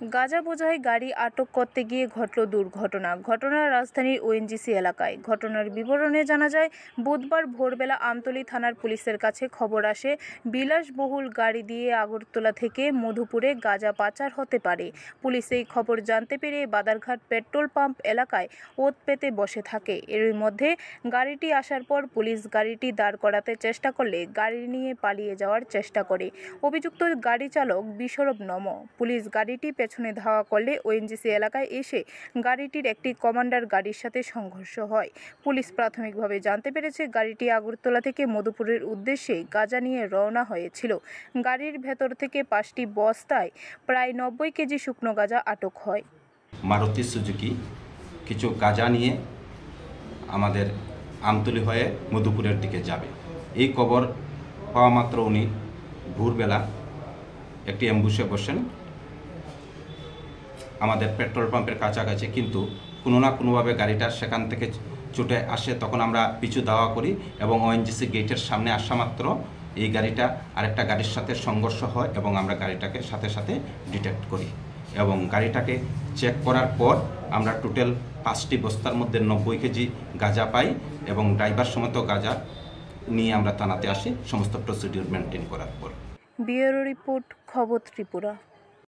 গাঁজা বোঝাই গাড়ি আটক করতে গিয়ে ঘটল দুর্ঘটনা। ঘটনা রাজধানীর ওএনজিসি এলাকায়। ঘটনার বিবরণে জানা যায়, বুধবার ভোরবেলা আমতলী থানার পুলিশের কাছে খবর আসে বিলাসবহুল গাড়ি দিয়ে আগরতলা থেকে মধুপুরে গাঁজা পাচার হতে পারে। পুলিশ এই খবর জানতে পেরে বাদারঘাট পেট্রোল পাম্প এলাকায় ওত পেতে বসে থাকে। এরই মধ্যে গাড়িটি আসার পর পুলিশ গাড়িটি দাঁড় করাতে চেষ্টা করলে গাড়ি নিয়ে পালিয়ে যাওয়ার চেষ্টা করে। অভিযুক্ত গাড়ি চালক বিশ্বরূপ নম। পুলিশ গাড়িটি পেছনে ধাওয়া করলে ওএনজিসি এলাকায় এসে গাড়িটির একটি কমান্ডার গাড়ির সাথে সংঘর্ষ হয়। পুলিশ প্রাথমিকভাবে জানতে পেরেছে গাড়িটি আগরতলা থেকে মধুপুরের উদ্দেশ্যে গাঁজা নিয়ে রওনা হয়েছিল। গাড়ির ভেতর থেকে 5টি বস্তায় প্রায় 90 কেজি শুকনো গাঁজা আটক হয়। মারুতি সুজুকি কিছু গাঁজা নিয়ে আমাদের আমতলী হয়ে মধুপুরের দিকে যাবে। এই খবর পাওয়া মাত্র উনি ভোরবেলা একটি অ্যাম্বুসে বসেন আমাদের পেট্রোল পাম্পের কাছাকাছি, কিন্তু কোনো না কোনোভাবে গাড়িটা সেখান থেকে ছুটে আসে। তখন আমরা পিছু ধাওয়া করি এবং ওএনজিসি গেটের সামনে আসা মাত্র এই গাড়িটা আরেকটা গাড়ির সাথে সংঘর্ষ হয় এবং আমরা গাড়িটাকে সাথে সাথে ডিটেক্ট করি এবং গাড়িটাকে চেক করার পর আমরা টোটাল 5টি বস্তার মধ্যে 90 কেজি গাঁজা পাই এবং ড্রাইভার সমেত গাঁজা নিয়ে আমরা থানাতে আসি সমস্ত প্রসিডিউর মেনটেন করার পর। ব্যুরো রিপোর্ট, খবর ত্রিপুরা।